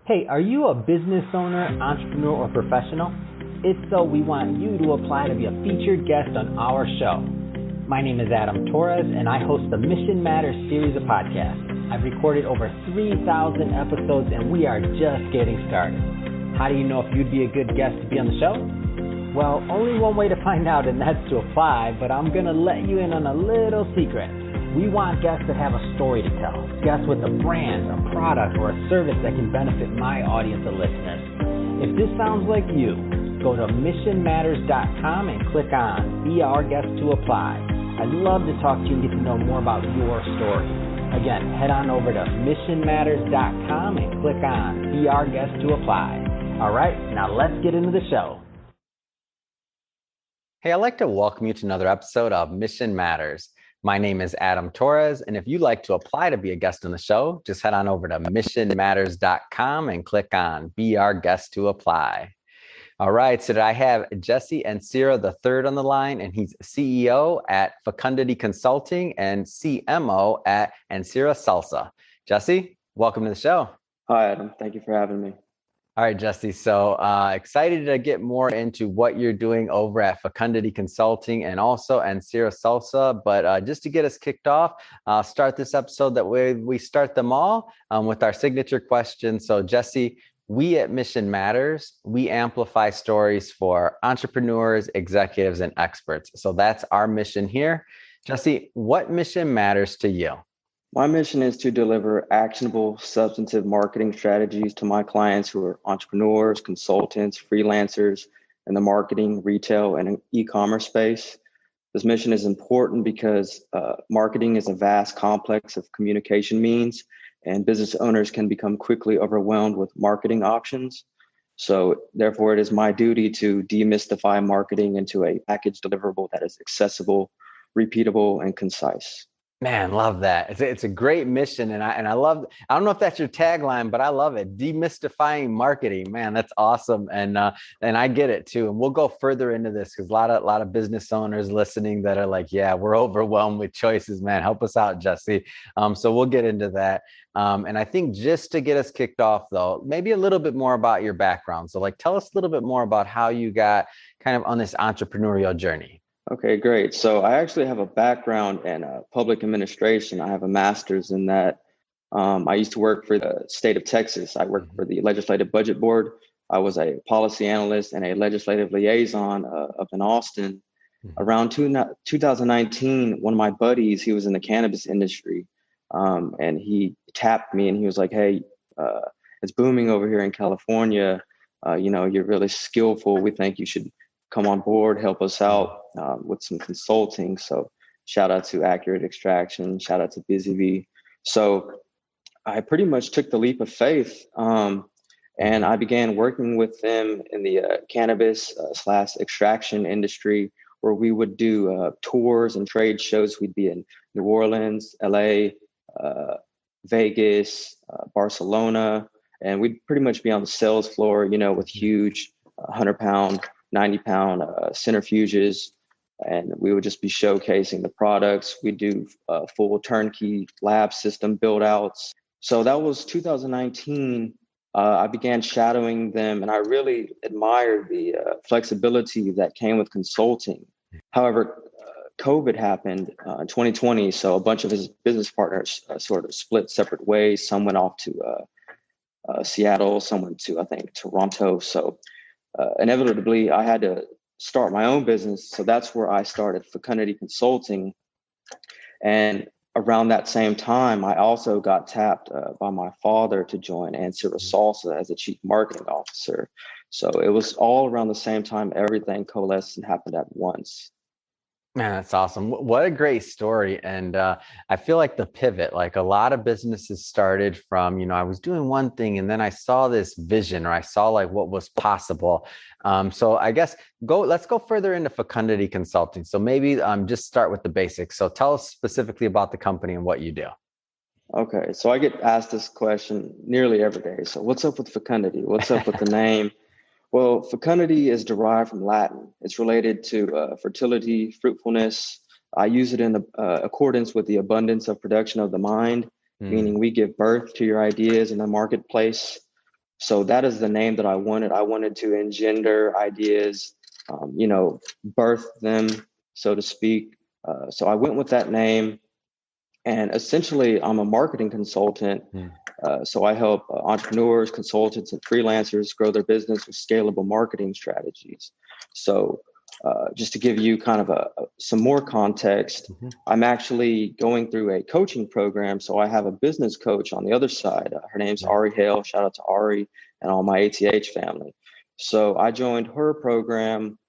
Hey, are you a business owner, entrepreneur, or professional? If so, we want you to apply to be a featured guest on our show. My name is Adam Torres, and I host the Mission Matters series of podcasts. I've recorded over 3,000 episodes, and we are just getting started. How do you know if you'd be a good guest to be on the show? Well, only one way to find out, and that's to apply, but I'm going to let you in on a little secret. We want guests that have a story to tell, guests with a brand, a product, or a service that can benefit my audience of listeners. If this sounds like you, go to missionmatters.com and click on Be Our Guest to apply. I'd love to talk to you and get to know more about your story. Again, head on over to missionmatters.com and click on Be Our Guest to apply. All right, now let's get into the show. Hey, I'd like to welcome you to another episode of Mission Matters. My name is Adam Torres, and if you'd like to apply to be a guest on the show, just head on over to missionmatters.com and click on Be Our Guest to apply. All right, so today I have Jesse Ancira III on the line, and he's CEO at Fecundity Consulting and CMO at Ancira Salsa. Jesse, welcome to the show. Hi, Adam. Thank you for having me. All right, Jesse. So excited to get more into what you're doing over at Fecundity Consulting and also Ancira Salsa. But just to get us kicked off, start this episode that way we start them all with our signature question. So Jesse, we at Mission Matters, we amplify stories for entrepreneurs, executives, and experts. So that's our mission here. Jesse, what mission matters to you? My mission is to deliver actionable, substantive marketing strategies to my clients who are entrepreneurs, consultants, freelancers in the marketing, retail, and e-commerce space. This mission is important because marketing is a vast complex of communication means, and business owners can become quickly overwhelmed with marketing options. So therefore, it is my duty to demystify marketing into a package deliverable that is accessible, repeatable, and concise. Man, love that. It's a great mission. And I love, I don't know if that's your tagline, but I love it. Demystifying marketing. Man, that's awesome. And I get it too. And we'll go further into this because a lot of business owners listening that are like, yeah, we're overwhelmed with choices, man. Help us out, Jesse. So we'll get into that. And I think just to get us kicked off though, maybe a little bit more about your background. So like, tell us a little bit more about how you got kind of on this entrepreneurial journey. Okay, great. So I actually have a background in public administration. I have a master's in that. I used to work for the state of Texas. I worked for the Legislative Budget Board. I was a policy analyst and a legislative liaison up in Austin. Around 2019, one of my buddies, he was in the cannabis industry, and he tapped me and he was like, hey, it's booming over here in California. You're really skillful. We think you should come on board, help us out with some consulting. So shout out to Accurate Extraction, shout out to Busy Bee. So I pretty much took the leap of faith and I began working with them in the cannabis / extraction industry, where we would do tours and trade shows. We'd be in New Orleans, LA, Vegas, Barcelona, and we'd pretty much be on the sales floor, with huge 100-pound, 90-pound centrifuges, and we would just be showcasing the products. We do full turnkey lab system build outs. So that was 2019. I began shadowing them, and I really admired the flexibility that came with consulting. However, COVID happened in 2020, so a bunch of his business partners sort of split separate ways. Some went off to Seattle, some went to, I think, Toronto. So inevitably, I had to start my own business. So that's where I started Fecundity Consulting. And around that same time, I also got tapped by my father to join Ancira Salsa as a chief marketing officer. So it was all around the same time. Everything coalesced and happened at once. Man, that's awesome. What a great story. And I feel like the pivot, like a lot of businesses started from, I was doing one thing and then I saw this vision, or I saw like what was possible. So I guess let's go further into Fecundity Consulting. So maybe just start with the basics. So tell us specifically about the company and what you do. Okay. So I get asked this question nearly every day. So what's up with Fecundity? What's up with the name? Well, fecundity is derived from Latin. It's related to fertility, fruitfulness. I use it in accordance with the abundance of production of the mind, meaning we give birth to your ideas in the marketplace. So that is the name that I wanted. I wanted to engender ideas, birth them, so to speak. So I went with that name. And essentially, I'm a marketing consultant. So I help entrepreneurs, consultants, and freelancers grow their business with scalable marketing strategies. So just to give you kind of some more context, I'm actually going through a coaching program. So I have a business coach on the other side. Her name's Ari Hale. Shout out to Ari and all my ATH family. So I joined her program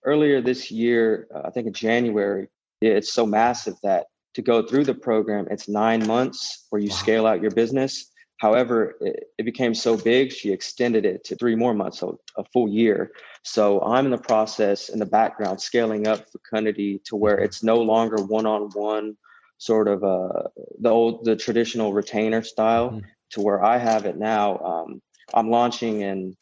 earlier this year, I think in January. It's so massive that to go through the program, it's 9 months where you scale out your business. However, it became so big, she extended it to 3 more months, so a full year. So I'm in the process in the background, scaling up Fecundity to where it's no longer one-on-one sort of the traditional retainer style to where I have it now. I'm launching in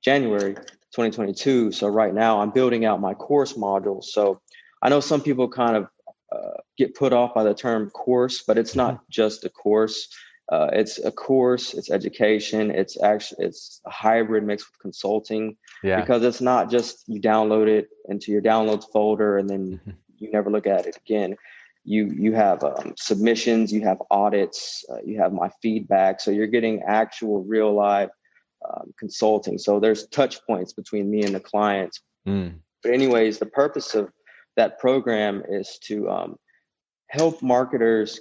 January 2022. So right now I'm building out my course module. So I know some people kind of get put off by the term course, but it's not just a course. It's a course, it's education, it's a hybrid mix with consulting, because it's not just you download it into your downloads folder and then you never look at it again. You have submissions, you have audits, you have my feedback. So you're getting actual real life consulting. So there's touch points between me and the clients. But anyways, the purpose of that program is to help marketers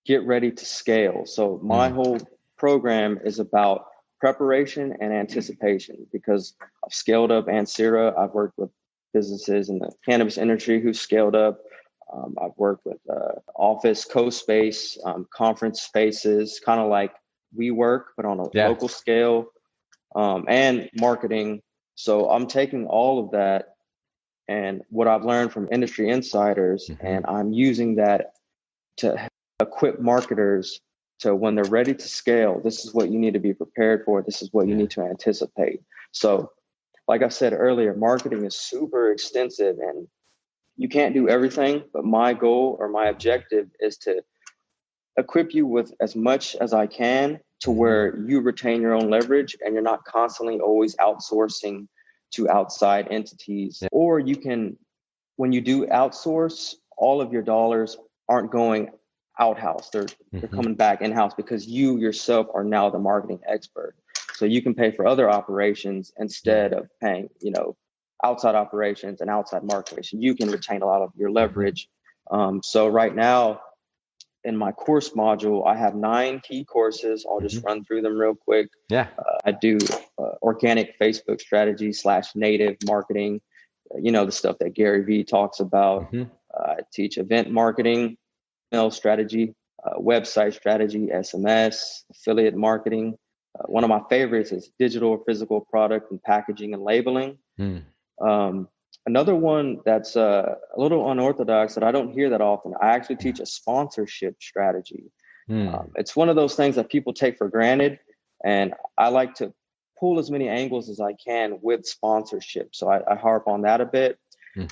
get ready to scale. So my whole program is about preparation and anticipation, because I've scaled up Ancira. I've worked with businesses in the cannabis industry who scaled up. I've worked with office co-space, conference spaces, kind of like we work, but on a local scale, and marketing. So I'm taking all of that and what I've learned from industry insiders, and I'm using that to equip marketers to, when they're ready to scale, this is what you need to be prepared for. This is what you need to anticipate. So like I said earlier, marketing is super extensive and you can't do everything, but my goal or my objective is to equip you with as much as I can to where you retain your own leverage and you're not constantly always outsourcing to outside entities. Or you can, when you do outsource, all of your dollars aren't going outhouse. They're coming back in-house because you yourself are now the marketing expert. So you can pay for other operations instead of paying, outside operations and outside marketing. You can retain a lot of your leverage. So right now in my course module, I have 9 key courses. I'll just run through them real quick. I do organic Facebook strategy / native marketing, the stuff that Gary Vee talks about. I teach event marketing, email strategy, website strategy, SMS, affiliate marketing. One of my favorites is digital or physical product and packaging and labeling. Another one that's a little unorthodox that I don't hear that often, I actually teach a sponsorship strategy. It's one of those things that people take for granted, and I like to pull as many angles as I can with sponsorship. So I harp on that a bit.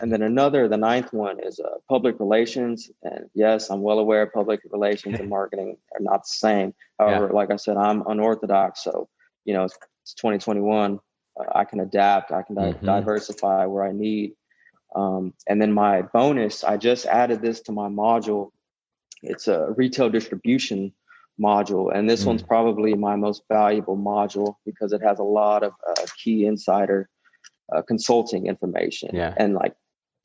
And then the 9th one is public relations. And yes, I'm well aware public relations and marketing are not the same. However, like I said, I'm unorthodox. So, it's 2021. I can adapt. I can diversify where I need. And then my bonus, I just added this to my module. It's a retail distribution module. And this one's probably my most valuable module because it has a lot of key insider consulting information. And like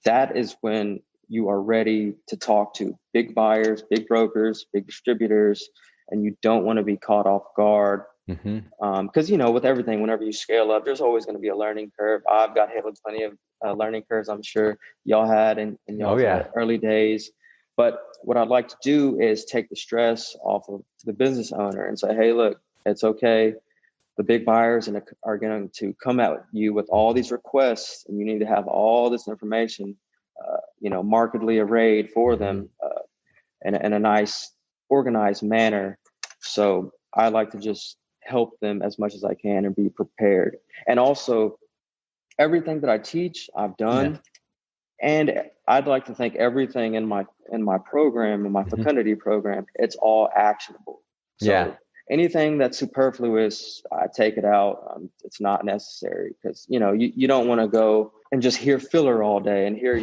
that is when you are ready to talk to big buyers, big brokers, big distributors, and you don't want to be caught off guard. Because, with everything, whenever you scale up, there's always going to be a learning curve. I've got hit with plenty of learning curves. I'm sure y'all had in y'all's early days. But what I'd like to do is take the stress off of the business owner and say, hey, look, it's okay. The big buyers are going to come at you with all these requests, and you need to have all this information, markedly arrayed for them in a nice, organized manner. So I like to just help them as much as I can and be prepared. And also, everything that I teach, I've done, and I'd like to think everything in my program, in my Fecundity program, it's all actionable. So anything that's superfluous, I take it out. It's not necessary because, you don't want to go and just hear filler all day and hear,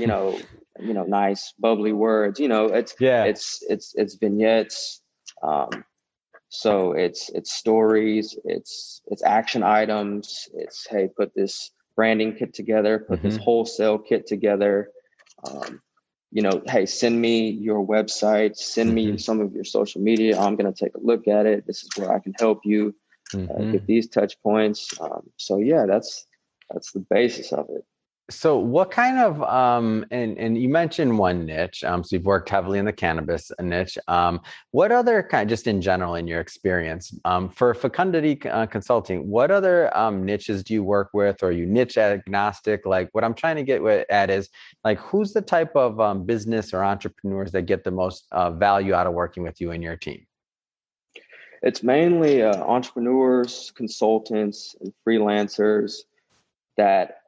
nice bubbly words. Yeah. It's vignettes. So it's stories, it's action items. It's, hey, put this branding kit together, put this wholesale kit together. Hey, send me your website, send me some of your social media. I'm going to take a look at it. This is where I can help you get these touch points. So yeah, that's the basis of it. So what kind of, and you mentioned one niche, so you've worked heavily in the cannabis niche. What other kind, just in general, in your experience, for Fecundity Consulting, what other niches do you work with? Or are you niche agnostic? Like what I'm trying to get at is like, who's the type of business or entrepreneurs that get the most value out of working with you and your team? It's mainly entrepreneurs, consultants, and freelancers that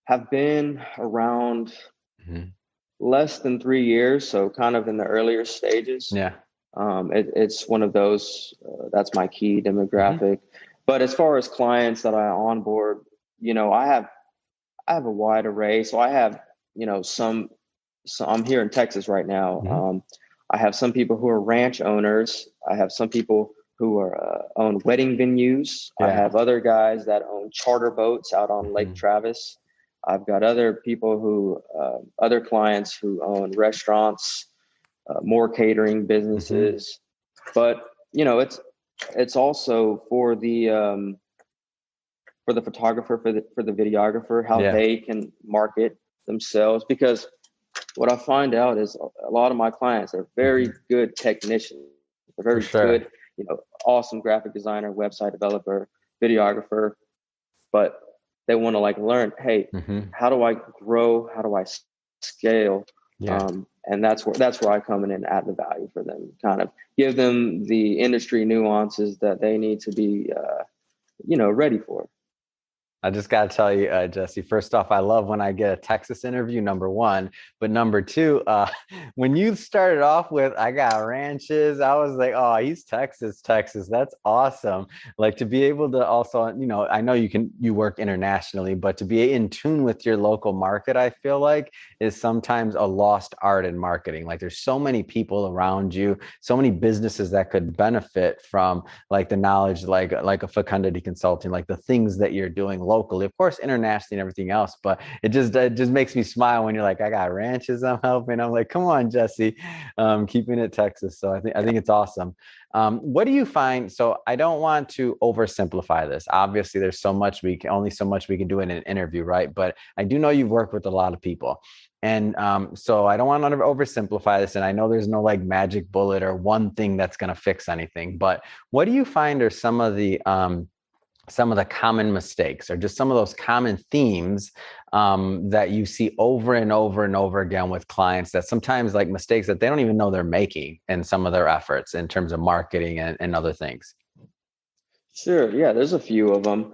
have been around less than 3 years, so kind of in the earlier stages. Yeah. It's one of those, that's my key demographic. But as far as clients that I onboard, I have a wide array. So I have, some I'm here in Texas right now. I have some people who are ranch owners. I have some people who are own wedding venues. Yeah. I have other guys that own charter boats out on Lake Travis. I've got other people who, other clients who own restaurants, more catering businesses, but it's also for the photographer, for the videographer, how they can market themselves. Because what I find out is a lot of my clients are very good technicians. They're very good, awesome graphic designer, website developer, videographer, but they want to learn, hey, how do I grow? How do I scale? Yeah. And that's where I come in and add the value for them, kind of give them the industry nuances that they need to be, ready for. I just got to tell you, Jesse, first off, I love when I get a Texas interview, number one. But number two, when you started off with, I got ranches, I was like, oh, he's Texas. That's awesome. Like to be able to also, I know you work internationally, but to be in tune with your local market, I feel like is sometimes a lost art in marketing. Like there's so many people around you, so many businesses that could benefit from like the knowledge, like a Fecundity Consulting, like the things that you're doing locally, of course, internationally and everything else. But it just makes me smile when you're like, I got ranches I'm helping. I'm like, come on, Jesse, keeping it Texas. So I think it's awesome. What do you find? So I don't want to oversimplify this. Obviously, there's only so much we can do in an interview, right? But I do know you've worked with a lot of people. And so I don't want to oversimplify this. And I know there's no like magic bullet or one thing that's going to fix anything. But what do you find are some of the common mistakes or just some of those common themes that you see over and over and over again with clients, that sometimes like mistakes that they don't even know they're making in some of their efforts in terms of marketing and other things? Sure. Yeah, there's a few of them.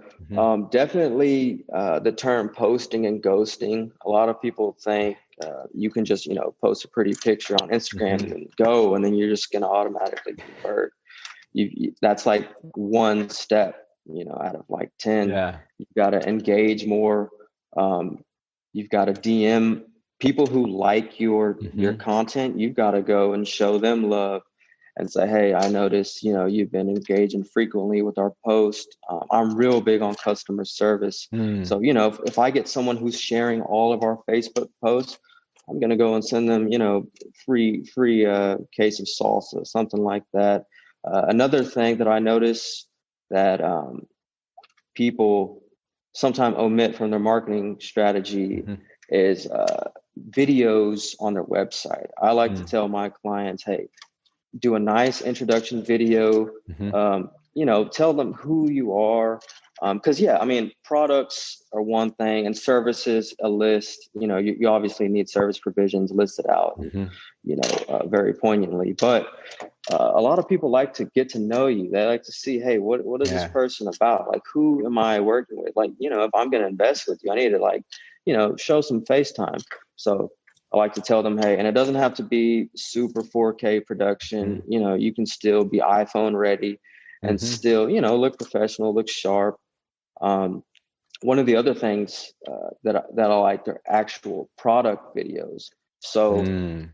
Definitely the term posting and ghosting. A lot of people think you can just, post a pretty picture on Instagram and go, and then you're just going to automatically convert. That's like one step, out of like 10. Yeah. You've got to engage more. You've got to DM people who like your content. You've got to go and show them love and say, hey, I noticed, you've been engaging frequently with our post. I'm real big on customer service. So, if I get someone who's sharing all of our Facebook posts, I'm going to go and send them, free case of salsa, something like that. Another thing that I notice that people sometimes omit from their marketing strategy is videos on their website. I like to tell my clients, hey, do a nice introduction video, tell them who you are. Because products are one thing and services, a list. You obviously need service provisions listed out, very poignantly. But a lot of people like to get to know you. They like to see, hey, what is this person about? Like, who am I working with? Like, if I'm going to invest with you, I need to show some FaceTime. So I like to tell them, hey, and it doesn't have to be super 4K production. You can still be iPhone ready. and still, look professional, look sharp. One of the other things that I like are actual product videos. So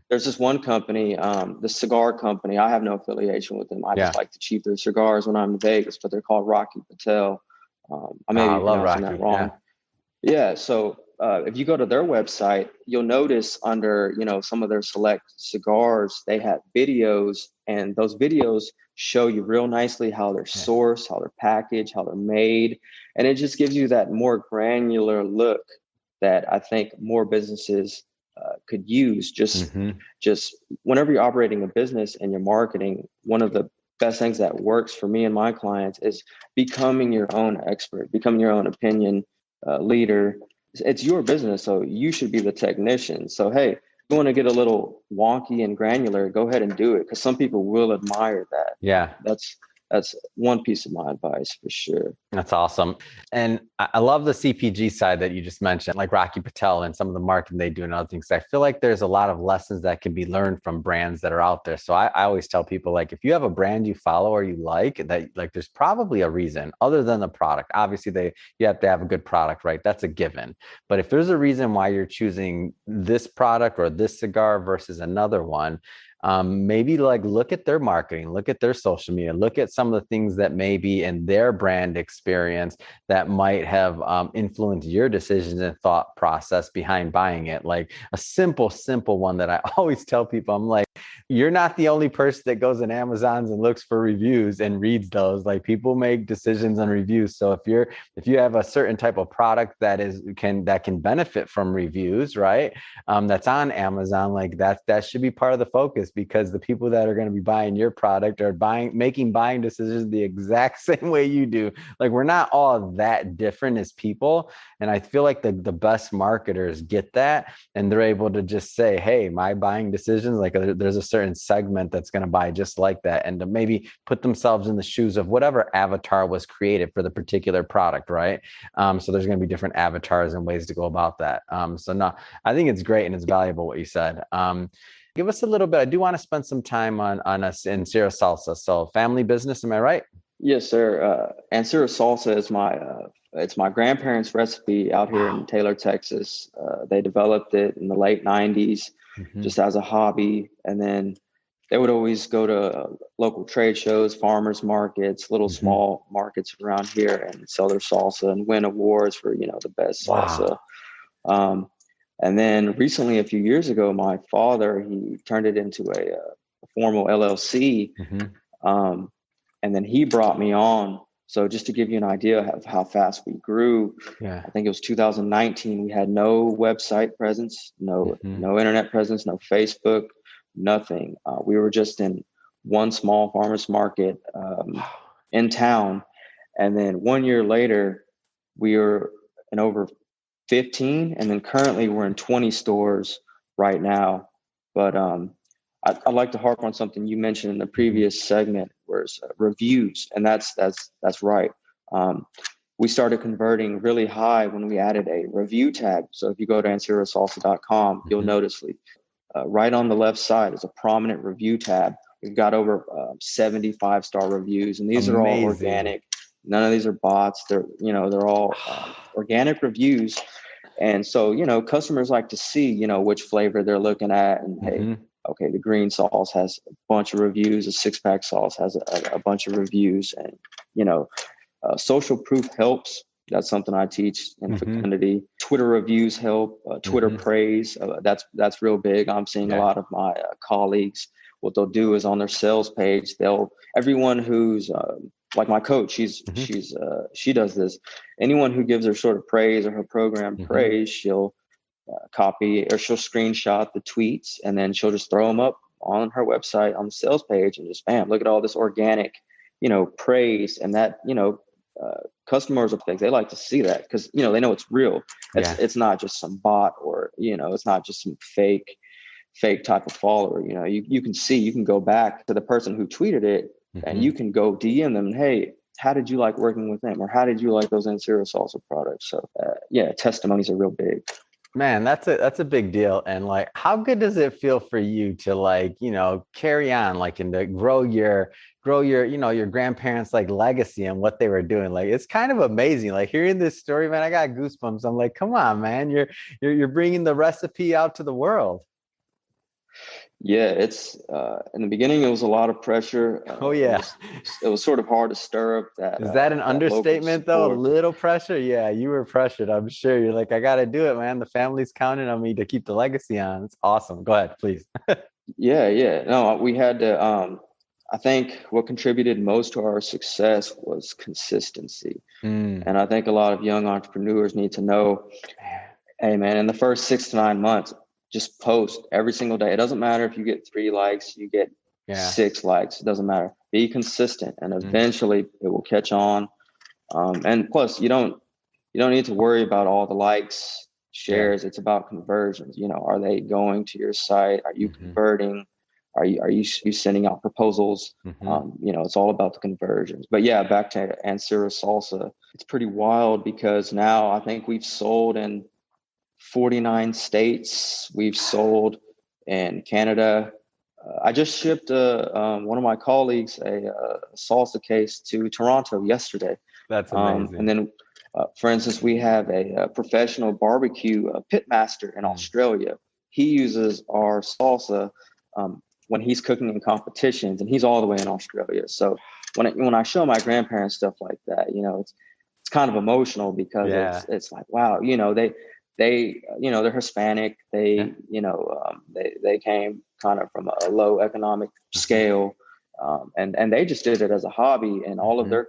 there's this one company, the cigar company. I have no affiliation with them. I just like to cheap their cigars when I'm in Vegas, but they're called Rocky Patel. I may be pronouncing that wrong. Yeah. So if you go to their website, you'll notice under, some of their select cigars, they have videos, and those videos show you real nicely how they're sourced, how they're packaged, how they're made. And it just gives you that more granular look that I think more businesses could use. Just whenever you're operating a business and you're marketing, one of the best things that works for me and my clients is becoming your own expert, becoming your own opinion leader. It's your business, so you should be the technician. So, hey, if you want to get a little wonky and granular, go ahead and do it, because some people will admire that. Yeah. That's one piece of my advice for sure. That's awesome. And I love the CPG side that you just mentioned, like Rocky Patel and some of the marketing they do and other things. I feel like there's a lot of lessons that can be learned from brands that are out there. So I always tell people, like, if you have a brand you follow or you like, that, like, there's probably a reason other than the product. Obviously, you have to have a good product, right? That's a given. But if there's a reason why you're choosing this product or this cigar versus another one, maybe like look at their marketing, look at their social media, look at some of the things that may be in their brand experience that might have influenced your decisions and thought process behind buying it. Like a simple one that I always tell people, I'm like, you're not the only person that goes on Amazon's and looks for reviews and reads those. Like, people make decisions on reviews. So if you have a certain type of product that can benefit from reviews, right? That's on Amazon, like that should be part of the focus, because the people that are going to be buying your product are making buying decisions the exact same way you do. Like, we're not all that different as people. And I feel like the best marketers get that, and they're able to just say, hey, my buying decisions, like there's a certain segment that's going to buy just like that, and to maybe put themselves in the shoes of whatever avatar was created for the particular product, right? So there's going to be different avatars and ways to go about that. So no, I think it's great and it's valuable what you said. Give us a little bit. I do want to spend some time on us in Ancira Salsa. So family business, am I right? Yes, sir. Ancira Salsa is it's my grandparents' recipe out here in Taylor, Texas. They developed it in the late 90s just as a hobby. And then they would always go to local trade shows, farmers markets, little small markets around here, and sell their salsa and win awards for, the best salsa. And then recently, a few years ago, my father, he turned it into a formal LLC. And then he brought me on. So just to give you an idea of how fast we grew, I think it was 2019. We had no website presence, no internet presence, no Facebook, nothing. We were just in one small farmers market in town. And then 1 year later, we were in over 15. And then currently we're in 20 stores right now. But I'd like to harp on something you mentioned in the previous segment, whereas reviews, and that's right. We started converting really high when we added a review tab. So if you go to ancirasalsa.com, you'll notice right on the left side is a prominent review tab. We've got over 70 5-star reviews, and these are all organic. None of these are bots. They're all organic reviews. And so, customers like to see, which flavor they're looking at, and hey, okay, the green sauce has a bunch of reviews. A 6-pack sauce has a bunch of reviews, and social proof helps. That's something I teach in Fecundity. Twitter reviews help. Twitter praise. That's real big. I'm seeing a lot of my colleagues. What they'll do is on their sales page, everyone who's like my coach, she does this. Anyone who gives her sort of praise or her program praise, she'll copy or she'll screenshot the tweets, and then she'll just throw them up on her website on the sales page, and just bam, look at all this organic, praise. And that, customers are they like to see that, because they know it's real. It's not just some bot, or it's not just some fake type of follower. You can go back to the person who tweeted it, and you can go DM them, hey, how did you like working with them, or how did you like those Ancira Salsa products? So testimonies are real big. Man, that's a big deal. And like, how good does it feel for you to like, carry on like and to grow your, your grandparents' like legacy and what they were doing? Like, it's kind of amazing. Like hearing this story, man, I got goosebumps. I'm like, come on, man, you're bringing the recipe out to the world. Yeah, it's in the beginning it was a lot of pressure. Oh It yeah. was it was sort of hard to stir up that Is that an that local understatement though? A support. little pressure? Yeah, you were pressured. I'm sure. You're like, I got to do it, man. The family's counting on me to keep the legacy on. It's awesome. Go ahead, please. Yeah, yeah. No, we had to. I think what contributed most to our success was consistency, Mm, and I think a lot of young entrepreneurs need to know, hey, man, in the first 6 to 9 months, just post every single day. It doesn't matter if you get 3 likes, you get yeah. 6 likes. It doesn't matter. Be consistent, and Mm, eventually it will catch on. And plus, you don't need to worry about all the likes, yeah. shares. It's about conversions. Are they going to your site? Are you Hmm. converting? Are you sending out proposals? Hmm. It's all about the conversions. But yeah, back to Ancira Salsa. It's pretty wild because now I think we've sold in 49 states. We've sold in Canada. I just shipped one of my colleagues a salsa case to Toronto yesterday. That's And amazing. then, for instance, we have a professional barbecue pit master in Mm, Australia. He uses our salsa when he's cooking in competitions, and he's all the way in Australia. So when I show my grandparents stuff like that, it's kind of emotional because yeah. it's like, wow, they're Hispanic. Yeah. They came kind of from a low economic Hmm. scale, and they just did it as a hobby. And all of Hmm. their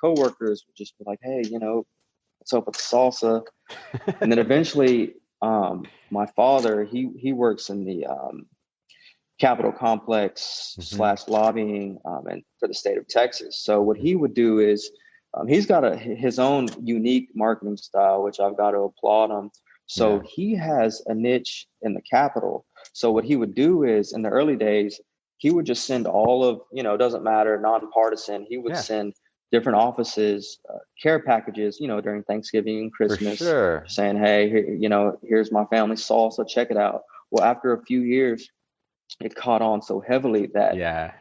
coworkers would just be like, hey, what's up with the salsa? And then eventually, my father, he works in the Capitol complex Hmm. slash lobbying and for the state of Texas. So what he would do is he's got his own unique marketing style, which I've got to applaud him. So Yeah. he has a niche in the Capitol. So what he would do is in the early days, he would just send all of, it doesn't matter, nonpartisan. He would Yeah. send different offices care packages, during Thanksgiving and For Christmas, sure. saying, hey, here's my family salsa, check it out. Well, after a few years, it caught on so heavily that Yeah.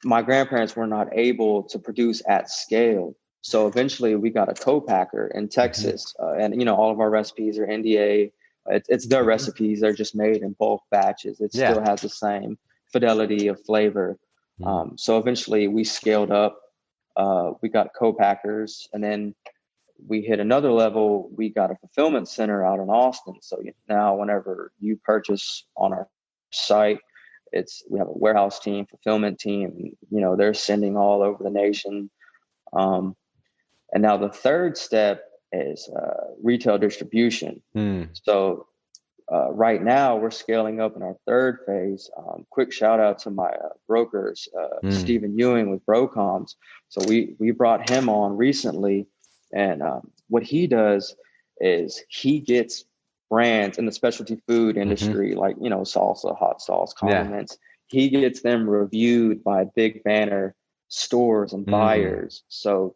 my grandparents were not able to produce at scale. So eventually we got a co-packer in Hmm. Texas, and all of our recipes are NDA. It's their Hmm. recipes. They're just made in bulk batches. It Yeah. still has the same fidelity of flavor. Mm. So eventually we scaled up. We got co-packers, and then we hit another level. We got a fulfillment center out in Austin. So now whenever you purchase on our site, we have a warehouse team, fulfillment team. They're sending all over the nation. Um, and now the third step is retail distribution. Mm. So right now we're scaling up in our third phase. Quick shout out to my brokers, Mm. Stephen Ewing with Brocoms. So we brought him on recently, and what he does is he gets brands in the specialty food Hmm. industry, like salsa, hot sauce, Yeah. condiments. He gets them reviewed by big banner stores and Mm. buyers. So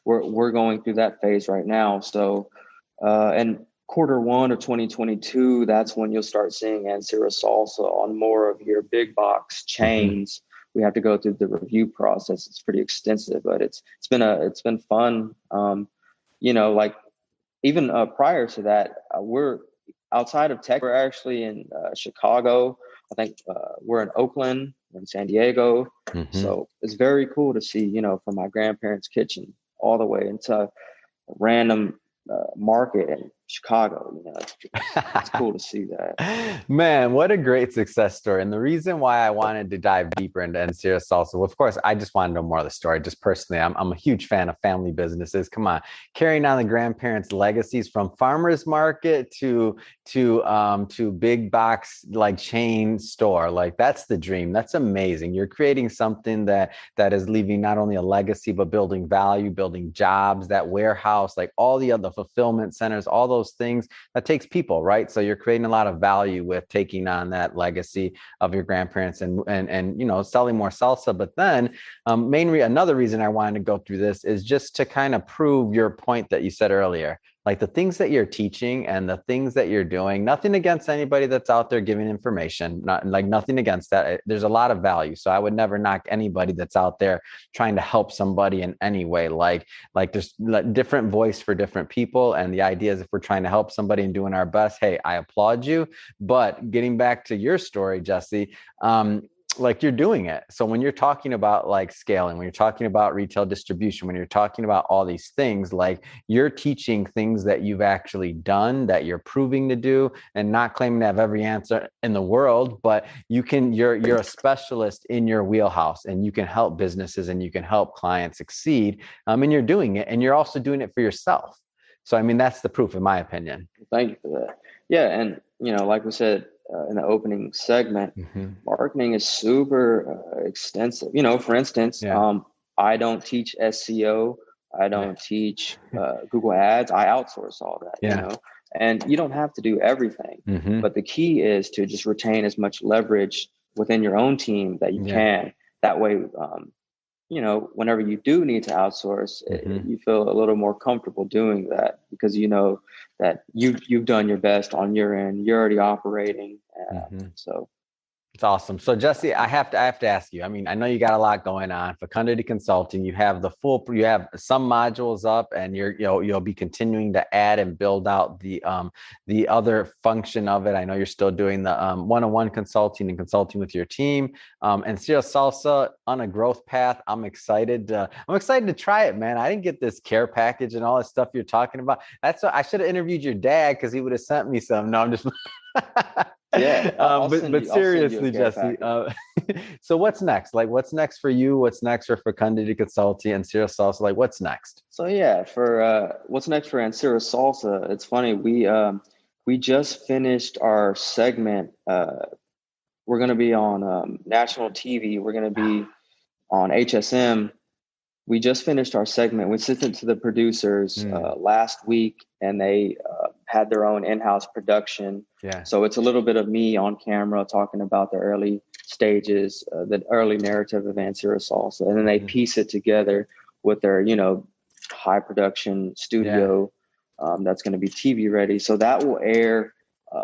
we're going through that phase right now. So and quarter 1 of 2022, that's when you'll start seeing Ancira Salsa on more of your big box Hmm. chains. We have to go through the review process. It's pretty extensive, but it's been fun. Like even prior to that, we're outside of tech. We're actually in Chicago. I think we're in Oakland, we're in San Diego. Hmm. So it's very cool to see, from my grandparents' kitchen all the way into a random market in Chicago. It's cool to see that. Man, what a great success story. And the reason why I wanted to dive deeper into Ancira Salsa, well, of course, I just want to know more of the story. Just personally, I'm a huge fan of family businesses. Come on, carrying on the grandparents' legacies from farmers market to big box like chain store. Like that's the dream. That's amazing. You're creating something that is leaving not only a legacy, but building value, building jobs, that warehouse, like all the other fulfillment centers, all those things that takes people, right? So you're creating a lot of value with taking on that legacy of your grandparents and selling more salsa. But then another reason I wanted to go through this is just to kind of prove your point that you said earlier. like the things that you're teaching and the things that you're doing, nothing against anybody that's out there giving information, not like nothing against that. There's a lot of value. So I would never knock anybody that's out there trying to help somebody in any way. Like there's different voice for different people. And the idea is if we're trying to help somebody and doing our best, hey, I applaud you. But getting back to your story, Jesse, like you're doing it. So when you're talking about like scaling, when you're talking about retail distribution, when you're talking about all these things, like you're teaching things that you've actually done, that you're proving to do, and not claiming to have every answer in the world, but you're a specialist in your wheelhouse, and you can help businesses and you can help clients succeed. And you're doing it, and you're also doing it for yourself. So, I mean, that's the proof, in my opinion. Thank you for that. Yeah. And, like we said, in the opening segment, marketing is super extensive. For instance, I don't teach SEO. I don't teach Google Ads. I outsource all that, and you don't have to do everything. But the key is to just retain as much leverage within your own team that you can. That way, whenever you do need to outsource, you feel a little more comfortable doing that because you know that you've done your best on your end. You're already operating. So it's awesome. So Jesse, I have to ask you, I mean, I know you got a lot going on. Fecundity Consulting, you have you have some modules up, and you'll be continuing to add and build out the other function of it. I know you're still doing the one-on-one consulting and consulting with your team. Ancira Salsa on a growth path. I'm excited to try it, man. I didn't get this care package and all that stuff you're talking about. That's what I should have interviewed your dad, because he would have sent me some. No, I'm just yeah. But seriously, Jesse, so what's next? Like, what's next for you? What's next for Fecundity Consulting and Ancira Salsa? Like, what's next? So for what's next for Ancira Salsa, it's funny. We just finished our segment. We're going to be on national TV. We're going to be on HSM. We just finished our segment. We sent it to the producers last week, and they had their own in-house production. Yeah. So it's a little bit of me on camera talking about the early stages, the early narrative of Ancira Salsa, and then they piece it together with their, high production studio that's going to be TV ready. So that will air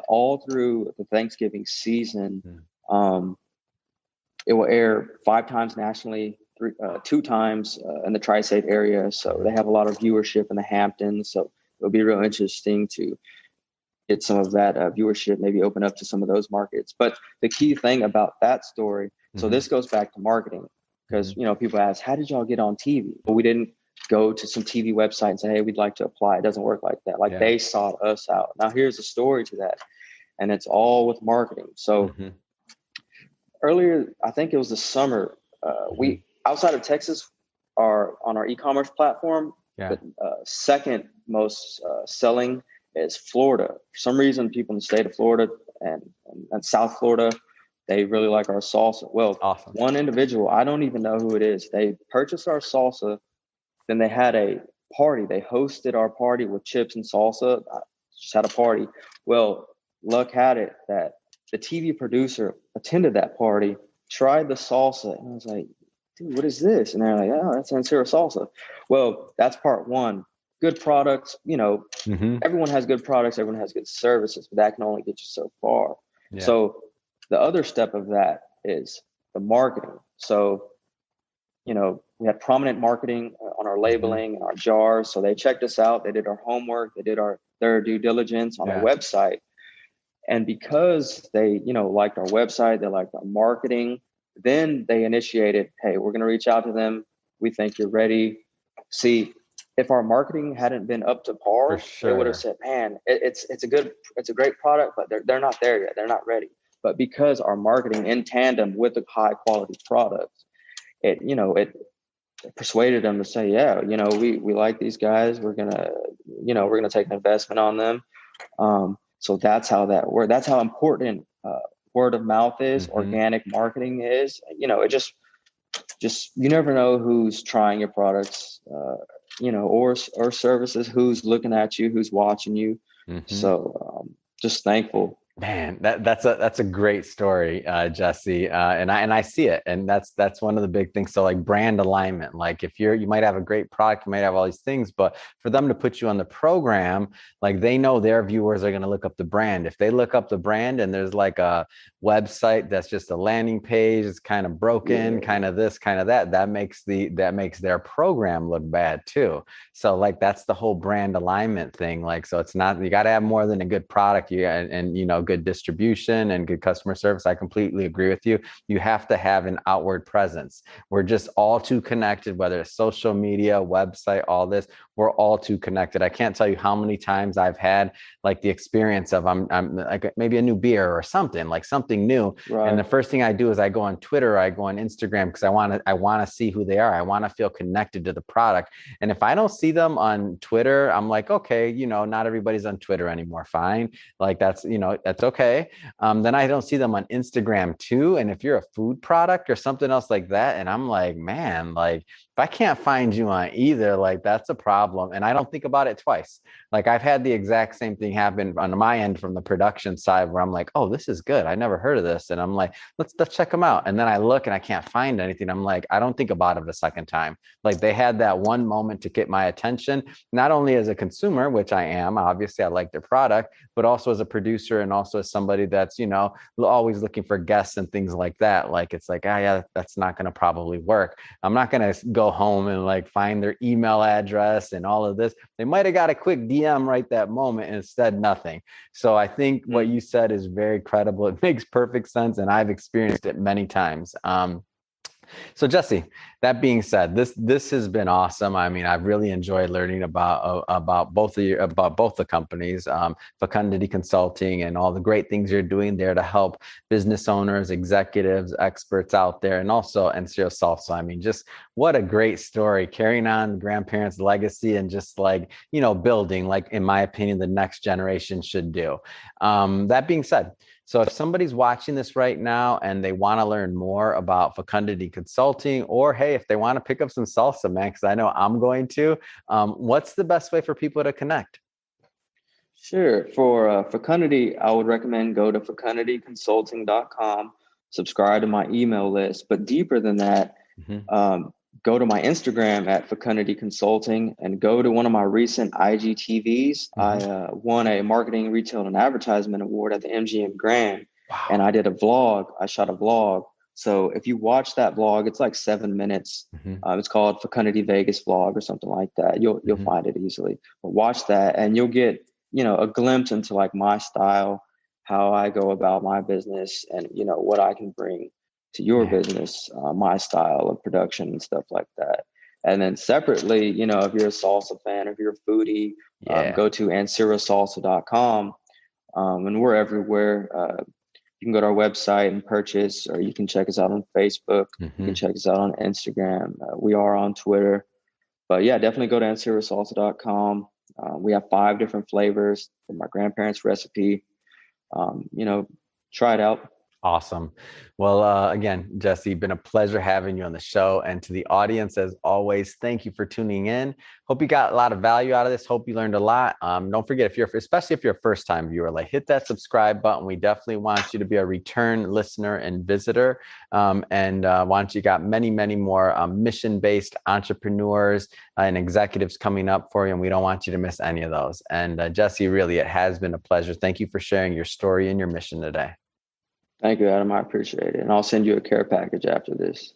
all through the Thanksgiving season. It will air 5 times nationally, 2 times in the tri-state area. So they have a lot of viewership in the Hamptons. So it'll be real interesting to get some of that viewership, maybe open up to some of those markets. But the key thing about that story, so this goes back to marketing, because, people ask, how did y'all get on TV? Well, we didn't go to some TV website and say, hey, we'd like to apply. It doesn't work like that. They sought us out. Now here's the story to that. And it's all with marketing. So earlier, I think it was the summer, we, outside of Texas, are on our e-commerce platform. The second most selling is Florida. For some reason, people in the state of Florida and South Florida, they really like our salsa. Well, awesome. One individual, I don't even know who it is, they purchased our salsa. Then they had a party. They hosted our party with chips and salsa. Just had a party. Well, luck had it that the TV producer attended that party, tried the salsa, and I was like, dude, what is this? And they're like, oh, that's Ancira Salsa. Well, that's part one. Good products, everyone has good products, everyone has good services, but that can only get you so far. Yeah. So the other step of that is the marketing. So, we had prominent marketing on our labeling and our jars. So they checked us out. They did our homework. They did their due diligence on our website. And because they, liked our website, they liked our marketing, then they initiated, hey, we're going to reach out to them. We think you're ready. See, if our marketing hadn't been up to par, they would have said, man, it's a great product, but they're not there yet. They're not ready. But because our marketing in tandem with the high quality products, it persuaded them to say, yeah, we like these guys. We're going to take an investment on them. So that's how that works. That's how important word of mouth is, organic marketing is. It just you never know who's trying your products, or services, who's looking at you, who's watching you. So just thankful Man, that's a great story, Jesse, and I see it, and that's one of the big things. So like brand alignment, like if you might have a great product, you might have all these things, but for them to put you on the program, like they know their viewers are going to look up the brand. If they look up the brand and there's like a website that's just a landing page, it's kind of broken, kind of this, kind of that, that makes their program look bad too. So like that's the whole brand alignment thing. Like so, it's not, you got to have more than a good product, and you know, good distribution and good customer service. I completely agree with you. You have to have an outward presence. We're just all too connected, whether it's social media, website, all this. We're all too connected. I can't tell you how many times I've had like the experience of I'm like maybe a new beer or something, like something new. Right. And the first thing I do is I go on Twitter, I go on Instagram, because I want to see who they are. I want to feel connected to the product. And if I don't see them on Twitter, I'm like, okay, you know, not everybody's on Twitter anymore. Fine. Like that's, you know, that's okay. Then I don't see them on Instagram too. And if you're a food product or something else like that, and I'm like, man, like if I can't find you on either, like that's a problem. And I don't think about it twice. Like I've had the exact same thing happen on my end from the production side where I'm like, oh, this is good. I never heard of this. And I'm like, let's check them out. And then I look and I can't find anything. I'm like, I don't think about it a second time. Like they had that one moment to get my attention, not only as a consumer, which I am, obviously I like their product, but also as a producer and also as somebody that's, you know, always looking for guests and things like that. Like, it's like, yeah, that's not going to probably work. I'm not going to go home and like find their email address and all of this. They might have got a quick DM right that moment and said nothing. So I think what you said is very credible. It makes perfect sense. And I've experienced it many times. So Jesse, that being said, this has been awesome. I mean, I've really enjoyed learning about both the companies, Fecundity Consulting, and all the great things you're doing there to help business owners, executives, experts out there, and also Ancira Salsa. I mean, just what a great story, carrying on grandparents' legacy and just like, you know, building, like in my opinion, the next generation should do. That being said, so if somebody's watching this right now and they want to learn more about Fecundity Consulting, or hey, if they want to pick up some salsa, man, because I know I'm going to, what's the best way for people to connect? Sure. For Fecundity, I would recommend go to fecundityconsulting.com, subscribe to my email list. But deeper than that, go to my Instagram at Fecundity Consulting and go to one of my recent IGTVs. I won a marketing, retail, and advertisement award at the MGM Grand. Wow. And I did a vlog. I shot a vlog. So if you watch that vlog, it's like 7 minutes. It's called Fecundity Vegas Vlog or something like that. You'll find it easily. But watch that and you'll get, you know, a glimpse into like my style, how I go about my business, and, you know, what I can bring to your business, my style of production and stuff like that. And then separately, you know, if you're a salsa fan, if you're a foodie, go to ancirasalsa.com, and we're everywhere. You can go to our website and purchase, or you can check us out on Facebook. You can check us out on Instagram. We are on Twitter. But yeah, definitely go to ancirasalsa.com. We have 5 different flavors from my grandparents' recipe. You know, try it out. Awesome. Well, again, Jesse, been a pleasure having you on the show. And to the audience, as always, thank you for tuning in. Hope you got a lot of value out of this. Hope you learned a lot. Don't forget, especially if you're a first-time viewer, like hit that subscribe button. We definitely want you to be a return listener and visitor. And want you got many, many more mission-based entrepreneurs and executives coming up for you. And we don't want you to miss any of those. And Jesse, really, it has been a pleasure. Thank you for sharing your story and your mission today. Thank you, Adam. I appreciate it. And I'll send you a care package after this.